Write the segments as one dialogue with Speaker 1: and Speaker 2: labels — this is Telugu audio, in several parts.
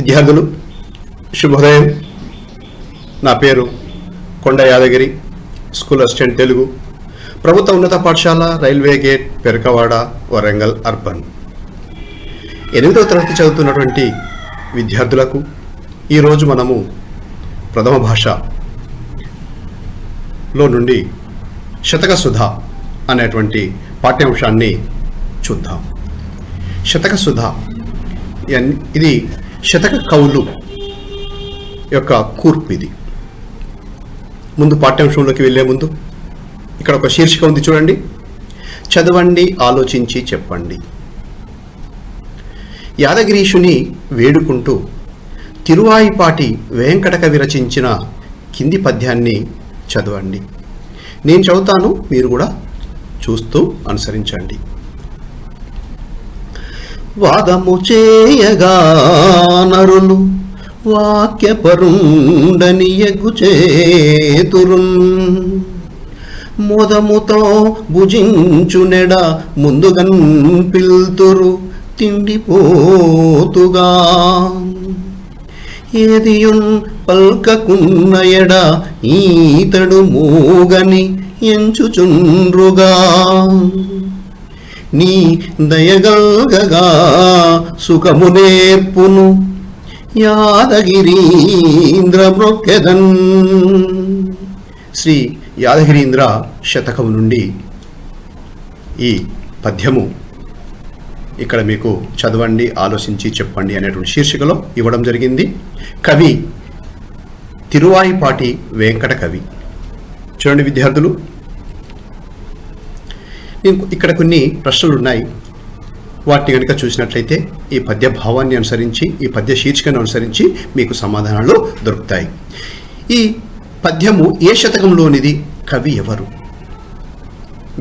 Speaker 1: విద్యార్థులు శుభోదయం. నా పేరు కొండ యాదగిరి, స్కూల్ అసిస్టెంట్ తెలుగు, ప్రభుత్వ ఉన్నత పాఠశాల, railway gate, Perakawada, Warangal urban. 8వ తరగతి చదువుతున్నటువంటి విద్యార్థులకు ఈరోజు మనము ప్రథమ భాషలో నుండి శతక సుధ అనేటువంటి పాఠ్యాంశాన్ని చూద్దాం. శతక సుధ ఇది శతక కవులు యొక్క కూర్పు. ఇది ముందు పాఠ్యాంశంలోకి వెళ్ళే ముందు ఇక్కడ ఒక శీర్షిక ఉంది చూడండి. చదవండి, ఆలోచించి చెప్పండి. యాదగిరీషుని వేడుకుంటూ తిరువాయిపాటి వెంకటకవి రచించిన కింది పద్యాన్ని చదవండి. నేను చదువుతాను, మీరు కూడా చూస్తూ అనుసరించండి. వాదము చేయగా నరులు వాక్యపరుండని ఎగ్గుచేతురున్, మోదముతో భుజించునెడ ముందుగన్ పిల్తురు తిండిపోతుగా, ఏదియున్ పల్కకున్న ఎడ ఈతడు మూగని ఎంచుచుండ్రుగా, నీ దయగల్గగా సుఖము నేర్పును యాదగిరీంద్ర బ్రొక్కెదన్. శ్రీ యాదగిరీంద్ర శతకం నుండి ఈ పద్యము ఇక్కడ మీకు చదవండి, ఆలోచించి చెప్పండి అనేటువంటి శీర్షికలో ఇవ్వడం జరిగింది. కవి తిరువాయిపాటి వెంకట కవి. చూడండి విద్యార్థులు, ఇక్కడ కొన్ని ప్రశ్నలు ఉన్నాయి. వాటిని కనుక చూసినట్లయితే ఈ పద్య భావాన్ని అనుసరించి, ఈ పద్య శీర్షికను అనుసరించి మీకు సమాధానాలు దొరుకుతాయి. ఈ పద్యము ఏ శతకంలోనిది, కవి ఎవరు,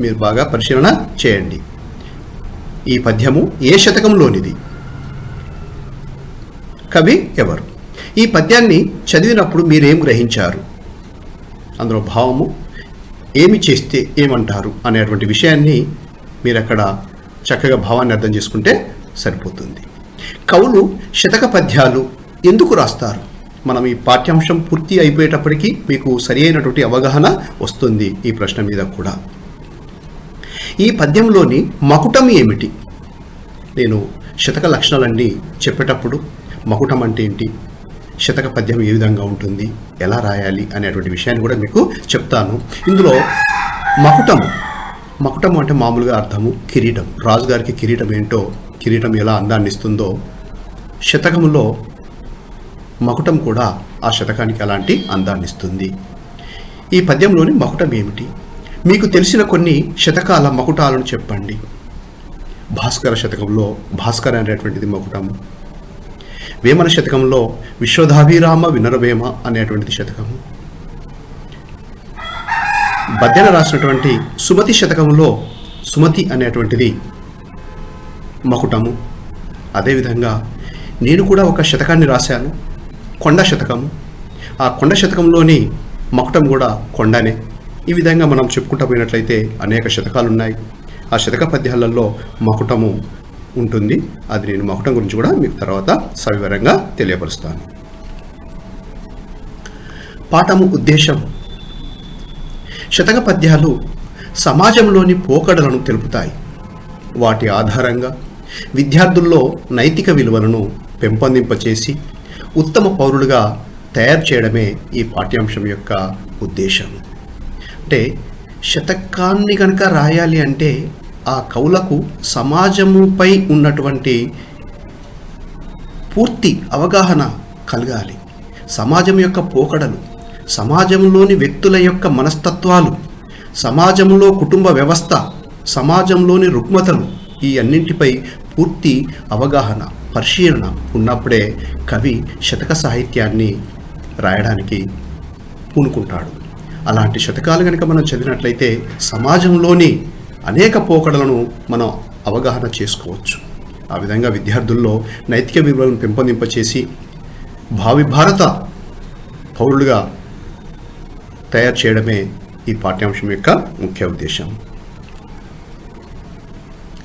Speaker 1: మీరు బాగా పరిశీలన చేయండి. ఈ పద్యము ఏ శతకంలోనిది, కవి ఎవరు, ఈ పద్యాన్ని చదివినప్పుడు మీరేం గ్రహించారు, అందులో భావము ఏమి చేస్తే ఏమంటారు అనేటువంటి విషయాన్ని మీరు అక్కడ చక్కగా భావాన్ని అర్థం చేసుకుంటే సరిపోతుంది. కవులు శతక పద్యాలు ఎందుకు రాస్తారు? మనం ఈ పాఠ్యాంశం పూర్తి అయిపోయేటప్పటికీ మీకు సరి అయినటువంటి అవగాహన వస్తుంది ఈ ప్రశ్న మీద కూడా. ఈ పద్యంలోని మకుటం ఏమిటి? నేను శతక లక్షణాలన్నీ చెప్పేటప్పుడు మకుటం అంటే ఏంటి, శతక పద్యం ఏ విధంగా ఉంటుంది, ఎలా రాయాలి అనేటువంటి విషయాన్ని కూడా మీకు చెప్తాను. ఇందులో మకుటము అంటే మామూలుగా అర్థము కిరీటం. రాజుగారికి కిరీటం ఏంటో, కిరీటం ఎలా అందాన్ని ఇస్తుందో, శతకములో మకుటం కూడా ఆ శతకానికి అలాంటి అందాన్ని ఇస్తుంది. ఈ పద్యంలోని మకుటం ఏమిటి? మీకు తెలిసిన కొన్ని శతకాల మకుటాలను చెప్పండి. భాస్కర శతకంలో భాస్కర అనేటువంటిది మకుటము. వేమన శతకంలో విశ్వధాభిరామ వినరవేమ అనేటువంటిది శతకము. బద్దెన రాసినటువంటి సుమతి శతకంలో సుమతి అనేటువంటిది మకుటము. అదేవిధంగా నేను కూడా ఒక శతకాన్ని రాశాను, కొండ శతకము. ఆ కొండ శతకంలోని మకుటం కూడా కొండనే. ఈ విధంగా మనం చెప్పుకుంటూ పోయినట్లయితే అనేక శతకాలు ఉన్నాయి. ఆ శతక పద్యాలలో మకుటము ఉంటుంది. అది నేను మకుటం గురించి కూడా మీకు తర్వాత సవివరంగా తెలియపరుస్తాను. పాఠము ఉద్దేశం. శతక పద్యాలు సమాజంలోని పోకడలను తెలుపుతాయి. వాటి ఆధారంగా విద్యార్థుల్లో నైతిక విలువలను పెంపొందింపచేసి ఉత్తమ పౌరులుగా తయారు చేయడమే ఈ పాఠ్యాంశం యొక్క ఉద్దేశం. అంటే శతకాన్ని కనుక రాయాలి అంటే ఆ కవులకు సమాజముపై ఉన్నటువంటి పూర్తి అవగాహన కలగాలి. సమాజం యొక్క పోకడలు, సమాజంలోని వ్యక్తుల యొక్క మనస్తత్వాలు, సమాజంలో కుటుంబ వ్యవస్థ, సమాజంలోని రుగ్మతలు, ఈ అన్నింటిపై పూర్తి అవగాహన, పరిశీలన ఉన్నప్పుడే కవి శతక సాహిత్యాన్ని రాయడానికి పూనుకుంటాడు. అలాంటి శతకాలు కనుక మనం చదివినట్లయితే సమాజంలోని అనేక పోకడలను మనం అవగాహన చేసుకోవచ్చు. ఆ విధంగా విద్యార్థుల్లో నైతిక విలువలను పెంపొందింపచేసి భావి భారత పౌరులుగా తయారు చేయడమే ఈ పాఠ్యాంశం యొక్క ముఖ్య ఉద్దేశం.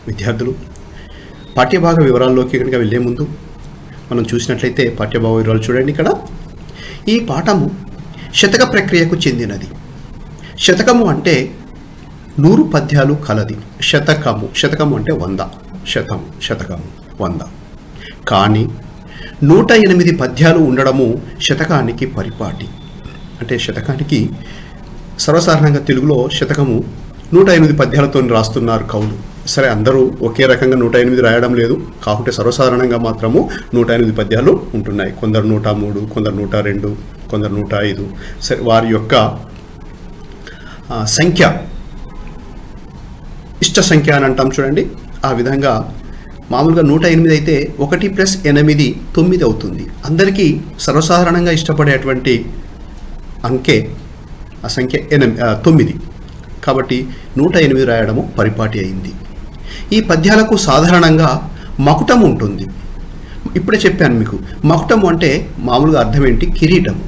Speaker 1: విద్యార్థులు పాఠ్యభాగ వివరాల్లోకి కనుక వెళ్ళే ముందు మనం చూసినట్లయితే పాఠ్యభావ వివరాలు చూడండి. ఇక్కడ ఈ పాఠము శతక ప్రక్రియకు చెందినది. శతకము అంటే 100 పద్యాలు కలది. శతకము అంటే 100. శతకము 100. కానీ 108 పద్యాలు ఉండడము శతకానికి పరిపాటి. అంటే శతకానికి సర్వసాధారణంగా తెలుగులో శతకము 108 పద్యాలతో రాస్తున్నారు కవులు. సరే, అందరూ ఒకే రకంగా 108 రాయడం లేదు. కాకుంటే సర్వసాధారణంగా మాత్రము 108 పద్యాలు ఉంటున్నాయి. కొందరు 103, కొందరు 102, కొందరు 105. సరే, వారి యొక్క సంఖ్య ఇష్ట సంఖ్య అని అంటాం చూడండి. ఆ విధంగా మామూలుగా 108 అయితే 1 + 8 9 అవుతుంది. అందరికీ సర్వసాధారణంగా ఇష్టపడేటువంటి అంకె ఆ సంఖ్య 9. కాబట్టి 108 రాయడము పరిపాటి అయింది. ఈ పద్యాలకు సాధారణంగా మకుటం ఉంటుంది. ఇప్పుడే చెప్పాను మీకు. మకుటము అంటే మామూలుగా అర్థం ఏంటి? కిరీటము.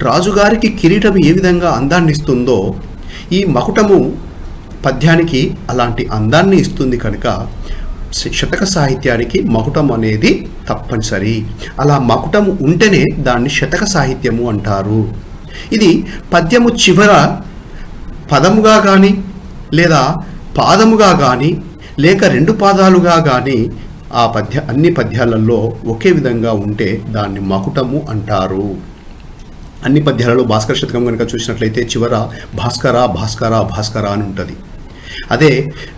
Speaker 1: రాజుగారికి కిరీటం ఏ విధంగా అందాన్ని ఇస్తుందో ఈ మకుటము పద్యానికి అలాంటి అందాన్ని ఇస్తుంది. కనుక శతక సాహిత్యానికి మకుటం అనేది తప్పనిసరి. అలా మకుటము ఉంటేనే దాన్ని శతక సాహిత్యము అంటారు. ఇది పద్యము చివర పదముగా కానీ లేదా పాదముగా కానీ లేక 2 పాదాలుగా కానీ అన్ని పద్యాలలో ఒకే విధంగా ఉంటే దాన్ని మకుటము అంటారు. అన్ని పద్యాలలో భాస్కర శతకం కనుక చూసినట్లయితే చివర భాస్కర భాస్కర భాస్కర అని ఉంటుంది. అదే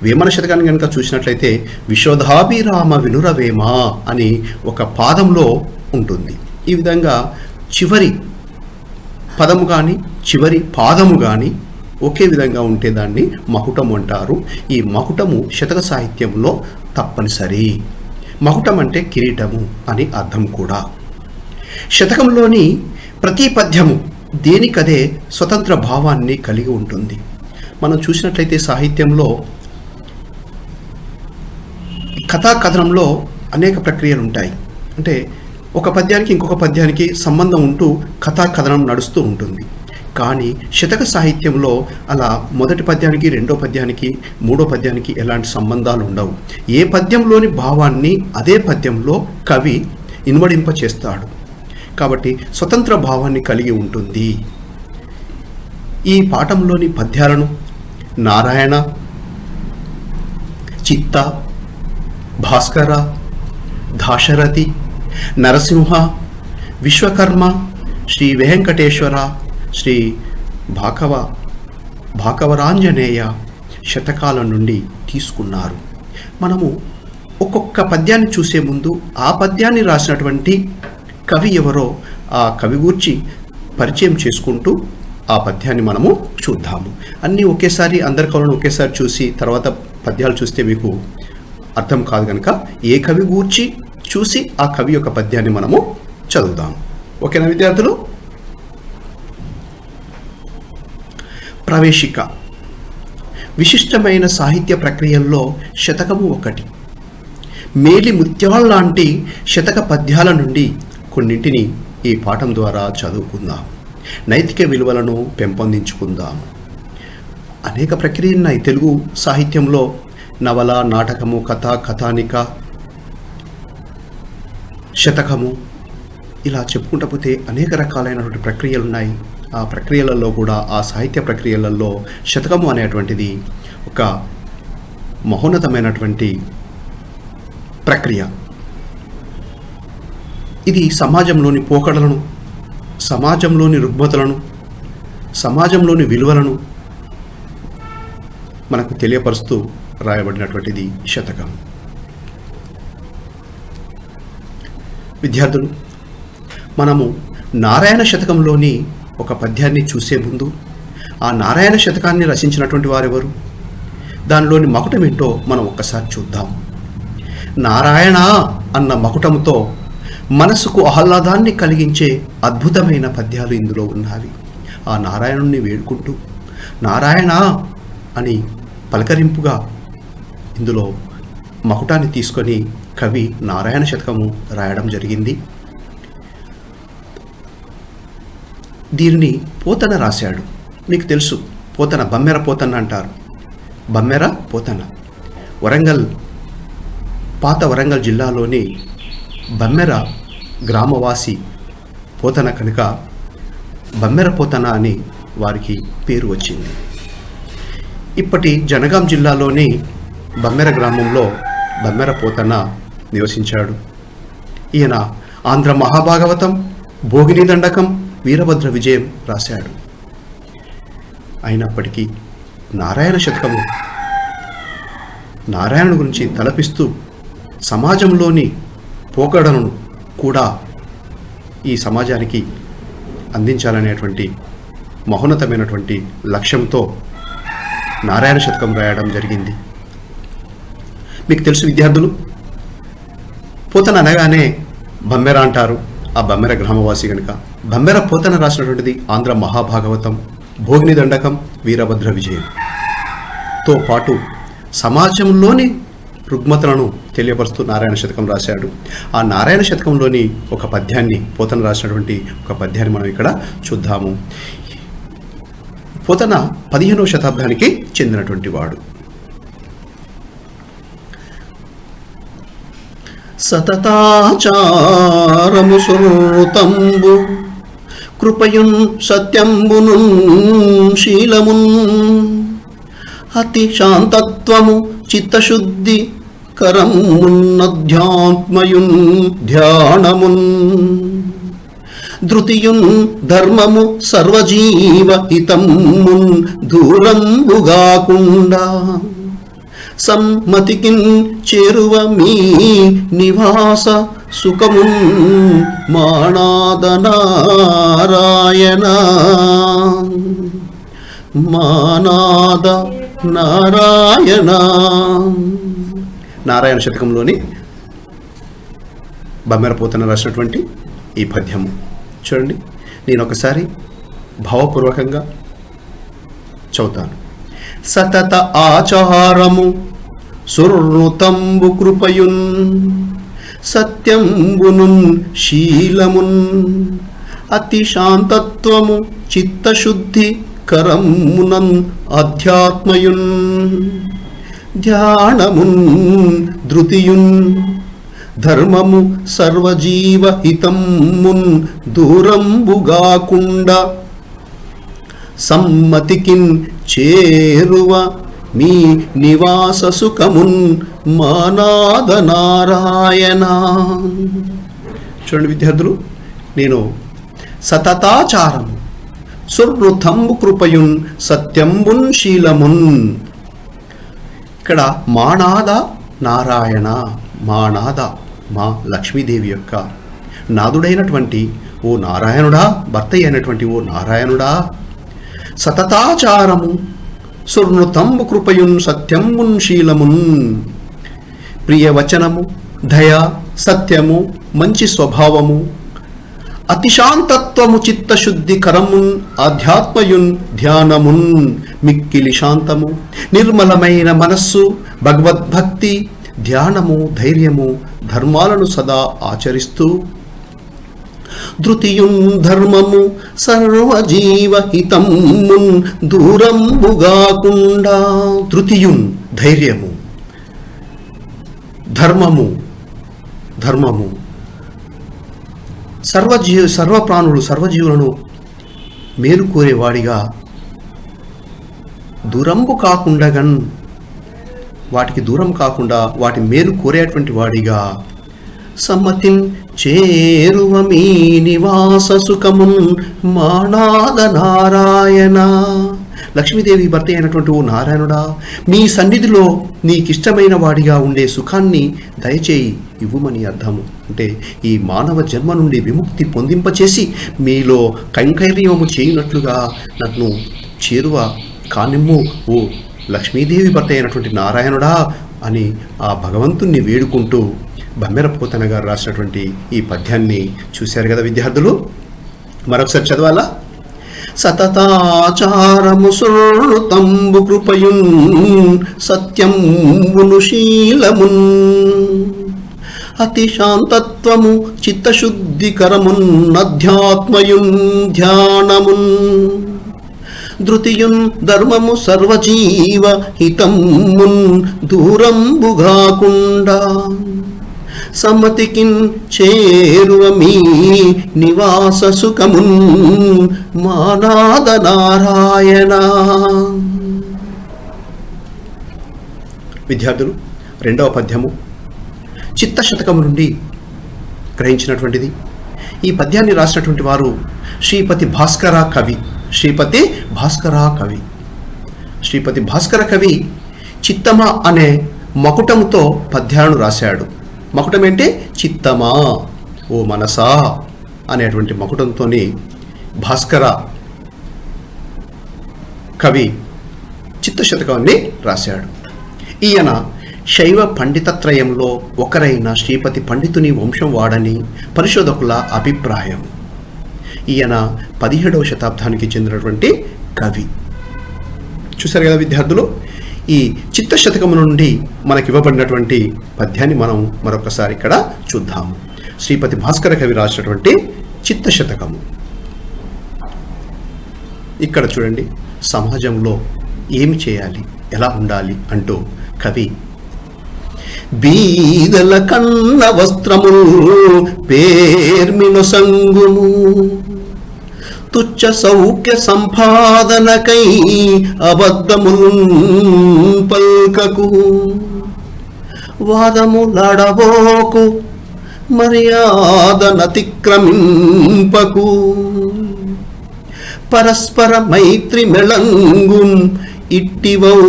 Speaker 1: వేమన శతకాన్ని కనుక చూసినట్లయితే విశ్వధాభిరామ వినురవేమ అని ఒక పాదంలో ఉంటుంది. ఈ విధంగా చివరి పదము కానీ చివరి పాదము కానీ ఒకే విధంగా ఉంటే దాన్ని మకుటము అంటారు. ఈ మకుటము శతక సాహిత్యంలో తప్పనిసరి. మకుటం అంటే కిరీటము అని అర్థం కూడా. శతకంలోని ప్రతి పద్యము దేనికదే స్వతంత్ర భావాన్ని కలిగి ఉంటుంది. మనం చూసినట్లయితే సాహిత్యంలో కథాకథనంలో అనేక ప్రక్రియలు ఉంటాయి. అంటే ఒక పద్యానికి ఇంకొక పద్యానికి సంబంధం ఉంటూ కథాకథనం నడుస్తూ ఉంటుంది. కానీ శతక సాహిత్యంలో అలా మొదటి పద్యానికి, రెండో పద్యానికి, మూడో పద్యానికి ఎలాంటి సంబంధాలు ఉండవు. ఏ పద్యంలోని భావాన్ని అదే పద్యంలో కవి ఇనుమడింప చేస్తాడు. కాబట్టి స్వతంత్ర భావాన్ని కలిగి ఉంటుంది. ఈ పాఠంలోని పద్యాలను నారాయణ, చిత్త, భాస్కర, దాశరథి, నరసింహ, విశ్వకర్మ, శ్రీ వెంకటేశ్వర, శ్రీ భాకవరాంజనేయ శతకాల నుండి తీసుకున్నారు. మనము ఒక్కొక్క పద్యాన్ని చూసే ముందు ఆ పద్యాన్ని రాసినటువంటి కవి ఎవరో ఆ కవి గూర్చి పరిచయం చేసుకుంటూ ఆ పద్యాన్ని మనము చూద్దాము. అన్నీ ఒకేసారి అందరి కవులను ఒకేసారి చూసి తర్వాత పద్యాలు చూస్తే మీకు అర్థం కాదు. కనుక ఏ కవి గూర్చి చూసి ఆ కవి యొక్క పద్యాన్ని మనము చదువుదాం. ఓకేనా విద్యార్థులు? ప్రవేశిక. విశిష్టమైన సాహిత్య ప్రక్రియల్లో శతకము ఒకటి. మేలి ముత్యాల్లాంటి శతక పద్యాల నుండి కొన్నింటిని ఈ పాఠం ద్వారా చదువుకుందాం. నైతిక విలువలను పెంపొందించుకుందాం. అనేక ప్రక్రియలు ఉన్నాయి తెలుగు సాహిత్యంలో. నవల, నాటకము, కథ, కథానిక, శతకము, ఇలా చెప్పుకుంటూ పోతే అనేక రకాలైనటువంటి ప్రక్రియలు ఉన్నాయి. ఆ ప్రక్రియలలో కూడా, ఆ సాహిత్య ప్రక్రియలలో శతకము అనేటువంటిది ఒక మహోన్నతమైనటువంటి ప్రక్రియ. ఇది సమాజంలోని పోకడలను, సమాజంలోని రుగ్మతలను, సమాజంలోని విలువలను మనకు తెలియపరుస్తూ రాయబడినటువంటిది శతకం. విద్యార్థులు, మనము నారాయణ శతకంలోని ఒక పద్యాన్ని చూసే ముందు ఆ నారాయణ శతకాన్ని రచించినటువంటి వారెవరు, దానిలోని మకుటం ఏంటో మనం ఒక్కసారి చూద్దాం. నారాయణ అన్న మకుటంతో మనసుకు ఆహ్లాదాన్ని కలిగించే అద్భుతమైన పద్యాలు ఇందులో ఉన్నవి. ఆ నారాయణుణ్ణి వేడుకుంటూ నారాయణ అని పలకరింపుగా ఇందులో మకుటాన్ని తీసుకొని కవి నారాయణ శతకము రాయడం జరిగింది. దీనిని పోతన రాశాడు. మీకు తెలుసు, పోతన, బమ్మెర పోతన అంటారు. బమ్మెర పోతన వరంగల్, పాత వరంగల్ జిల్లాలోని బమ్మెర గ్రామవాసి పోతన కనుక బమ్మెర పోతన అని వారికి పేరు వచ్చింది. ఇప్పటి జనగాం జిల్లాలోని బమ్మెర గ్రామంలో బమ్మెర పోతన నివసించాడు. ఈయన ఆంధ్ర మహాభాగవతం, భోగిని దండకం, వీరభద్ర విజయం రాశాడు. అయినప్పటికీ నారాయణ శతకము నారాయణుడి గురించి తలపిస్తూ సమాజంలోని పోకడలను కూడా ఈ సమాజానికి అందించాలనేటువంటి మహోన్నతమైనటువంటి లక్ష్యంతో నారాయణ శతకం రాయడం జరిగింది. మీకు తెలుసు విద్యార్థులు, పోతన అనగానే బమ్మెర అంటారు. ఆ బమ్మెర గ్రామవాసి కనుక బమ్మెర పోతన రాసినటువంటిది ఆంధ్ర మహాభాగవతం, భోగిని దండకం, వీరభద్ర విజయంతో పాటు సమాజంలోని రుగ్మతలను తెలియపరుస్తూ నారాయణ శతకం రాశాడు. ఆ నారాయణ శతకంలోని ఒక పద్యాన్ని, పోతన రాసినటువంటి ఒక పద్యాన్ని మనం ఇక్కడ చూద్దాము. పోతన 15వ శతాబ్దానికి చెందినటువంటి వాడు. సతతాచారము సుతంబు కృపయున్ సత్యంబును శీలమున్ అతి శాంతత్వము చిత్తశుద్ధి కరమున్నధ్యాత్మయున్ ధ్యానమున్ ధృతియున్ ధర్మము సర్వజీవ హితమున్ దూరంబుగాకుండా సమ్మతికిన్ చేరువ మీ నివాస సుఖమున్ మానాద నారాయణ మానాద నారాయణ. నారాయణ శతకంలోని బమ్మెర పోతన రాసినటువంటి ఈ పద్యము చూడండి. నేను ఒకసారి భావపూర్వకంగా చదువుతాను. సతత ఆచారము సుర్ణుతంబు కృపయున్ సత్యంబునున్ శీలమున్ అతి శాంతత్వము చిత్తశుద్ధి కరమునన్ అధ్యాత్మయున్ ధ్యానమున్ ధృతియున్ ధర్మము సర్వజీవ హితమున్ దూరంబుగాకుండా సమ్మతికిన్ చేరువ మీ నివాస సుఖమున్ మానాద నారాయణ. చూడండి విద్యార్థులు, నేను సతతాచారం సుర్వృతంబు కృపయున్ సత్యంబున్ శీలమున్, ఇక్కడ మానాద నారాయణ, మానాద మా లక్ష్మీదేవి యొక్క నాదుడైనటువంటి ఓ నారాయణుడా, భర్త అయినటువంటి ఓ నారాయణుడా, సతతాచారము సుర్ణుతంబు కృపయున్ సత్యంబున్ శీలమున్, ప్రియవచనము, దయ, సత్యము, మంచి స్వభావము, అతిశాంతత్వము చిత్తశుద్ధి కరమున్ ఆధ్యాత్మయున్ ధ్యానమున్, మిక్కిలి శాంతము, నిర్మలమైన మనస్సు, భగవద్భక్తి, ధ్యానము, ధైర్యము, ధర్మాలను సదా ఆచరిస్తూ ధృతియున్ ధర్మము సర్వజీవ హితమున్ దూరంబుగాకుండా, ధృతియున్ ధైర్యము, ధర్మము సర్వప్రాణులు సర్వజీవులను మేలు కోరేవాడిగా, దూరంబు కాకుండగన్ వాటికి దూరం కాకుండా వాటి మేలు కోరేటువంటి వాడిగా, సమ్మతిన్ చేరువ మీ నివాస సుఖమున్ మానాద నారాయణ, లక్ష్మీదేవి భర్త అయినటువంటి ఓ నారాయణుడా, మీ సన్నిధిలో నీకిష్టమైన వాడిగా ఉండే సుఖాన్ని దయచేయి ఇవ్వమని అర్థము. అంటే ఈ మానవ జన్మ నుండి విముక్తి పొందింపచేసి మీలో కైంకర్యము చేయునట్లుగా నన్ను చేరువ కానిమ్ము ఓ లక్ష్మీదేవి భర్త అయినటువంటి నారాయణుడా అని ఆ భగవంతుణ్ణి వేడుకుంటూ బమ్మెర పోతన గారు రాసినటువంటి ఈ పద్యాన్ని చూశారు కదా విద్యార్థులు. మరొకసారి చదవాలా? సతతాచారము సుతంబు కృపయున్ సత్యంబును శీలమున్ అతి శాంతత్వము చిత్తశుద్ధికరమున్ అధ్యాత్మయున్ ధ్యానమున్ ధృతియున్ ధర్మము సర్వజీవ హితమున్ దూరంబుగాకుండా సమ్మతికిన్ చేరువ మీ నివాస సుఖమున్ మానాద నారాయణ. విద్యార్థులు, రెండవ పద్యము చిత్తశతకము నుండి గ్రహించినటువంటిది. ఈ పద్యాన్ని రాసినటువంటి వారు శ్రీపతి భాస్కర కవి. శ్రీపతి భాస్కర కవి చిత్తమా అనే మకుటంతో పద్యాలను రాశాడు. మకుటం అంటే చిత్తమా ఓ మనసా అనేటువంటి మకుటంతో భాస్కర కవి చిత్తశతకాన్ని రాశాడు. ఈయన శైవ పండితత్రయంలో ఒకరైన శ్రీపతి పండితుని వంశం వాడని పరిశోధకుల అభిప్రాయం. ఈయన 17వ శతాబ్దానికి చెందినటువంటి కవి. చూశారు కదా విద్యార్థులు, ఈ చిత్తశతకము నుండి మనకి ఇవ్వబడినటువంటి పద్యాన్ని మనం మరొకసారి ఇక్కడ చూద్దాము. శ్రీపతి భాస్కర కవి రాసినటువంటి చిత్తశతకము. ఇక్కడ చూడండి, సమాజంలో ఏమి చేయాలి, ఎలా ఉండాలి అంటూ కవి బీదల కన్న వస్త్రములు పేర్మిను సంగుము తుచ్చ సౌఖ్య సంపాదనకై అబద్ధములు పల్కకు వాదములాడబోకు మర్యాదనతిక్రమింపకు పరస్పర మైత్రి మెళంగున్ ఇట్టివౌ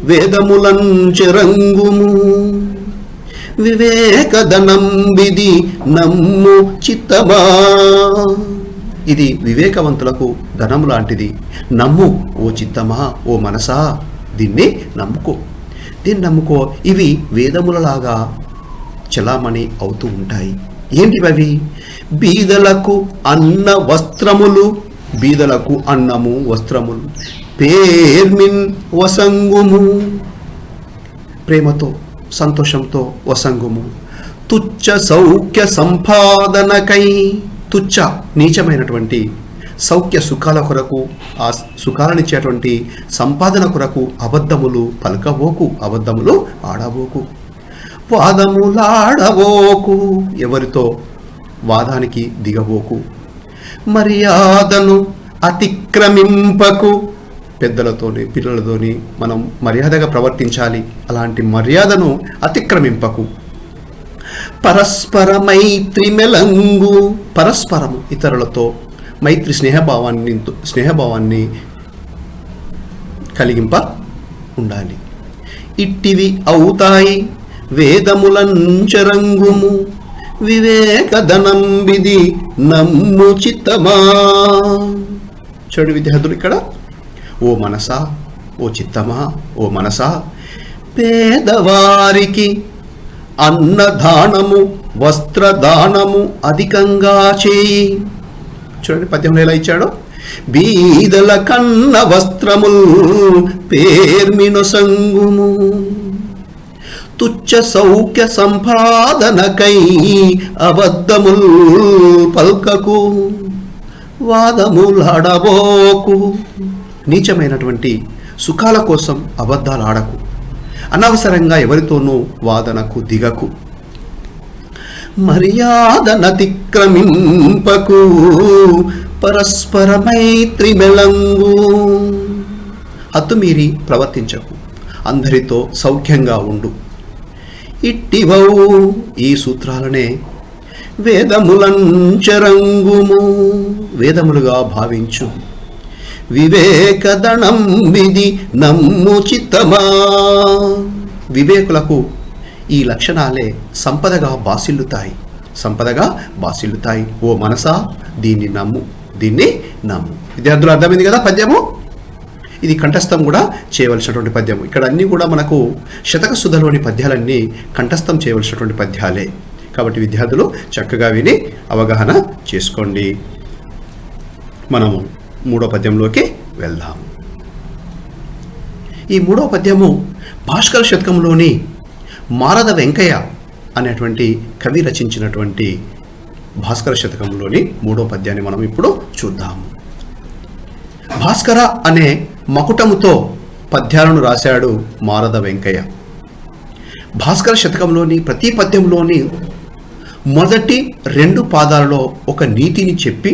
Speaker 1: వేదములంచెరంగుము వివేకదనం విధి నమ్ము చిత్తమా. ఇది వివేకవంతులకు ధనము లాంటిది. నమ్ము ఓ చిత్తమా, ఓ మనసా, దీన్ని నమ్ముకో, ఇవి వేదములలాగా చలామణి అవుతూ ఉంటాయి. ఏంటివవి? బీదలకు అన్న వస్త్రములు, బీదలకు అన్నము వస్త్రములు, పేర్మిన్ వసంగుము, ప్రేమతో సంతోషంతో వసంగుము, తుచ్చ సౌఖ్య సంపాదనకై, తుచ్చ నీచమైనటువంటి సౌఖ్య సుఖాల కొరకు, ఆ సుఖాలనిచ్చేటువంటి సంపాదన కొరకు అబద్ధములు పలకబోకు, అబద్ధములు ఆడబోకు, వాదములాడబోకు, ఎవరితో వాదానికి దిగబోకు, మర్యాదను అతిక్రమింపకు, పెద్దలతోని పిల్లలతోని మనం మర్యాదగా ప్రవర్తించాలి, అలాంటి మర్యాదను అతిక్రమింపకు, పరస్పర మైత్రి మెలంగు, పరస్పరము ఇతరులతో మైత్రి స్నేహభావాన్ని కలిగింప ఉండాలి. ఇట్టివి అవుతాయి వేదములంచరంగుము వివేకధనం విధి నమ్ము చిత్తమా. చూడు విద్యార్థులు, ఇక్కడ ఓ మనసా, ఓ చిత్తమా, ఓ మనసా, పేదవారికి అన్నదానము వస్త్రదానము అధికంగా చేయి. చూడండి పద్యంలో ఎలా ఇచ్చాడో, బీదల కన్న వస్త్రముల్ పేర్మిను సంగుము తుచ్చ సౌఖ్య సంపాదనకై అబద్ధముల్ పల్కకు వాదములాడబోకు, నీచమైనటువంటి సుఖాల కోసం అబద్ధాలు ఆడకు, అనవసరంగా ఎవరితోనూ వాదనకు దిగకు, మర్యాదనతిక్రమింపకు, పరస్పర మైత్రి మెలంగు, హద్దుమీరి ప్రవర్తించకు, అందరితో సౌఖ్యంగా ఉండు. ఇట్టివౌ, ఈ సూత్రాలనే వేదములంచరంగుము, వేదములుగా భావించు, వివేకదణం విధి నమ్ము చిత్తమా. వివేకులకు ఈ లక్షణాలే సంపదగా బాసిల్లుతాయి. ఓ మనసా, దీన్ని నమ్ము. విద్యార్థులు అర్థమైంది కదా పద్యము? ఇది కంఠస్థం కూడా చేయవలసినటువంటి పద్యము. ఇక్కడ అన్నీ కూడా మనకు శతక సుధలోని పద్యాలన్నీ కంఠస్థం చేయవలసినటువంటి పద్యాలే. కాబట్టి విద్యార్థులు చక్కగా విని అవగాహన చేసుకోండి. మనము 3వ పద్యంలోకి వెళ్దాం. ఈ 3వ పద్యము భాస్కర శతకంలోని మారద వెంకయ్య అనేటువంటి కవి రచించినటువంటి భాస్కర శతకంలోని 3వ పద్యాన్ని మనం ఇప్పుడు చూద్దాము. భాస్కర అనే మకుటముతో పద్యాలను రాశాడు మారద వెంకయ్య. భాస్కర శతకంలోని ప్రతి పద్యంలోని మొదటి 2 పాదాలలో ఒక నీతిని చెప్పి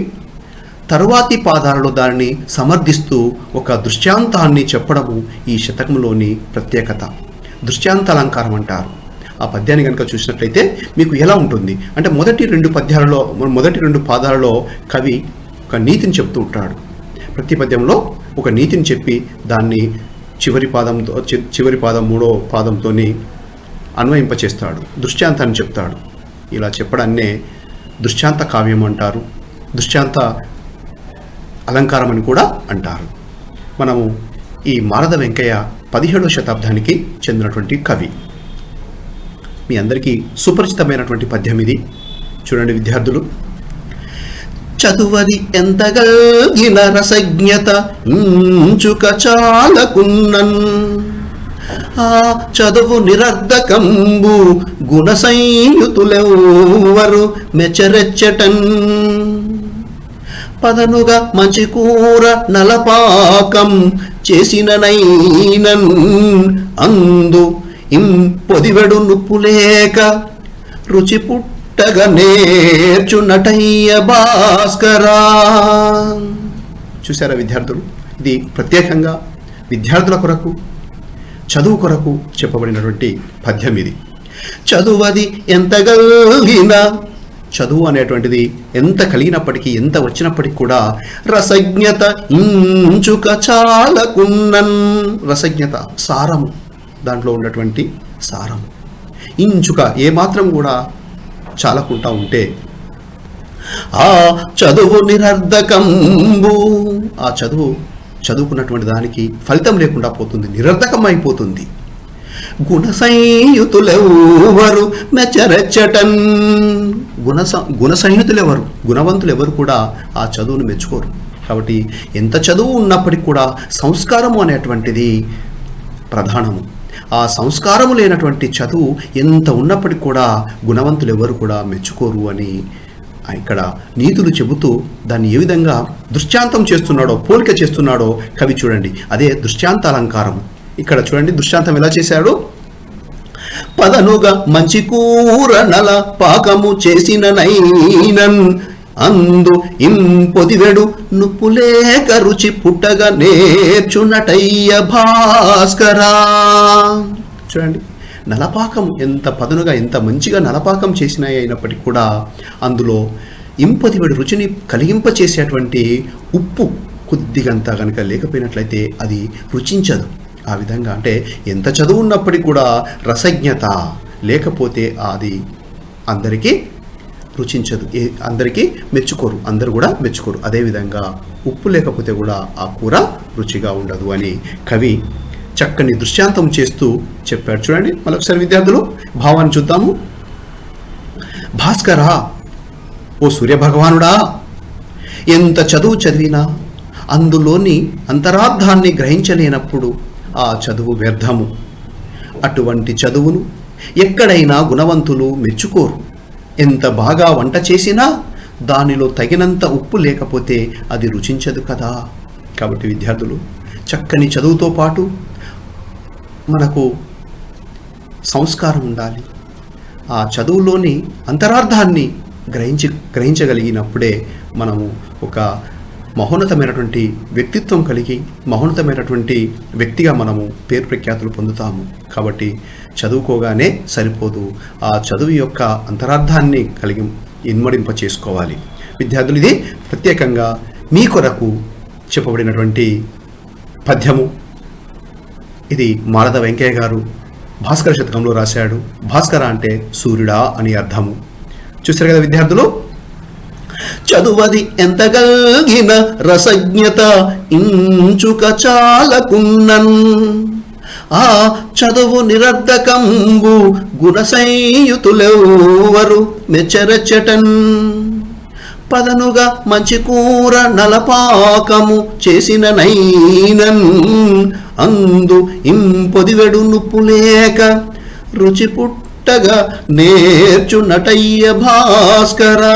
Speaker 1: తరువాతి పాదాలలో దానిని సమర్థిస్తూ ఒక దృష్టాంతాన్ని చెప్పడము ఈ శతకంలోని ప్రత్యేకత. దృష్టాంత అలంకారం అంటారు. ఆ పద్యాన్ని కనుక చూసినట్లయితే మీకు ఎలా ఉంటుంది అంటే మొదటి 2 పాదాలలో కవి ఒక నీతిని చెప్తూ ఉంటాడు. ప్రతి పద్యంలో ఒక నీతిని చెప్పి దాన్ని చివరి పాదం 3వ పాదంతో అన్వయింపచేస్తాడు, దృష్టాంతాన్ని చెప్తాడు. ఇలా చెప్పడాన్నే దృష్టాంత కావ్యం అంటారు, దృష్టాంత అలంకారం అని కూడా అంటారు. మనము ఈ మారద వెంకయ్య 17వ శతాబ్దానికి చెందినటువంటి కవి. మీ అందరికీ సుపరిచితమైనటువంటి పద్యం ఇది. చూడండి విద్యార్థులు. చదువది ఎంతగల్గిన రసజ్ఞత ఇంచుక చాలకున్నన్, ఆ చదువు నిరర్ధకంబు గుణ సంయుతులెవ్వరు మెచ్చరెచ్చటన్, పదనుగా మంచి కూర నలపాకం చేసిననైనన్, అందు ఇంపొదివెడు నుప్పులేక రుచి పుట్టగా నేర్చునటయ్య భాస్కరా. చూసారా విద్యార్థులు, ఇది ప్రత్యేకంగా విద్యార్థుల కొరకు, చదువు కొరకు చెప్పబడినటువంటి పద్యం ఇది. చదువది ఎంత కలిగిన, చదువు అనేటువంటిది ఎంత కలిగినప్పటికీ, ఎంత వచ్చినప్పటికీ కూడా రసజ్ఞత ఇంచుక చాలకున్నన్, రసజ్ఞత సారము, దాంట్లో ఉన్నటువంటి సారము ఇంచుక ఏమాత్రం కూడా చాలకుండా ఉంటే ఆ చదువు నిరర్ధకంబు, ఆ చదువుకున్నటువంటి దానికి ఫలితం లేకుండా పోతుంది, నిరర్ధకం అయిపోతుంది. గుణ సంయుతులెవ్వరు మెచ్చరెచ్చటన్, గుణ సంయుతులెవరు, గుణవంతులు ఎవరు కూడా ఆ చదువును మెచ్చుకోరు. కాబట్టి ఎంత చదువు ఉన్నప్పటికీ కూడా సంస్కారము అనేటువంటిది ప్రధానము. ఆ సంస్కారము లేనటువంటి చదువు ఎంత ఉన్నప్పటికీ కూడా గుణవంతులు ఎవరు కూడా మెచ్చుకోరు అని ఇక్కడ నీతులు చెబుతూ దాన్ని ఏ విధంగా దృష్టాంతం చేస్తున్నాడో, పోలిక చేస్తున్నాడో కవి చూడండి. అదే దృష్టాంత అలంకారం. ఇక్కడ చూడండి దృష్టాంతం ఎలా చేశాడు. పదనుగా మంచి కూర నల పాకము చేసిన నైనన్, అందు ఇంపొదివెడు నుప్పులేక రుచి పుట్టగా నేర్చునటయ్య భాస్కరా. చూడండి నలపాకం ఎంత పదునుగా, ఎంత మంచిగా నలపాకం చేసినాయి అయినప్పటికీ కూడా అందులో ఇంపొదివెడు రుచిని కలిగింపచేసేటువంటి ఉప్పు కొద్దిగంతా కనుక లేకపోయినట్లయితే అది రుచించదు. ఆ విధంగా అంటే ఎంత చదువు ఉన్నప్పటికీ కూడా రసజ్ఞత లేకపోతే అది అందరికీ రుచించదు, అందరికీ మెచ్చుకోరు, అందరూ కూడా మెచ్చుకోరు. అదేవిధంగా ఉప్పు లేకపోతే కూడా ఆ కూర రుచిగా ఉండదు అని కవి చక్కని దృష్టాంతం చేస్తూ చెప్పాడు. చూడండి మరొకసారి విద్యార్థులు భావాన్ని చూద్దాము. భాస్కరా, ఓ సూర్యభగవానుడా, ఎంత చదువు చదివినా అందులోని అంతరార్థాన్ని గ్రహించలేనప్పుడు ఆ చదువు వ్యర్థము. అటువంటి చదువును ఎక్కడైనా గుణవంతులు మెచ్చుకోరు. ఎంత బాగా వంట చేసినా దానిలో తగినంత ఉప్పు లేకపోతే అది రుచించదు కదా. కాబట్టి విద్యార్థులు చక్కని చదువుతో పాటు మనకు సంస్కారం ఉండాలి. ఆ చదువులోని అంతరార్థాన్ని గ్రహించగలిగినప్పుడే మనము ఒక మహోన్నతమైనటువంటి వ్యక్తిత్వం కలిగి మహోన్నతమైనటువంటి వ్యక్తిగా మనము పేరు ప్రఖ్యాతులు పొందుతాము. కాబట్టి చదువుకోగానే సరిపోదు, ఆ చదువు యొక్క అంతరార్థాన్ని ఇన్మడింప చేసుకోవాలి. విద్యార్థులు ఇది ప్రత్యేకంగా మీ కొరకు చెప్పబడినటువంటి పద్యము. ఇది మారద వెంకయ్య గారు భాస్కర శతకంలో రాశాడు. భాస్కర అంటే సూర్యుడా అని అర్థము. చూశారు కదా విద్యార్థులు. చదువది ఎంత కలిగిన రసజ్ఞత ఇంచుక చాలకున్నన్, ఆ చదువు నిరర్ధకంబు గుణ సంయుతులెవ్వరు మెచ్చరెచ్చటన్, పదనుగా మంచి కూర నలపాకము చేసిన నైనన్, అందు ఇంపొదివెడు నుప్పులేక రుచి పుట్టగా నేర్చునటయ్య భాస్కరా.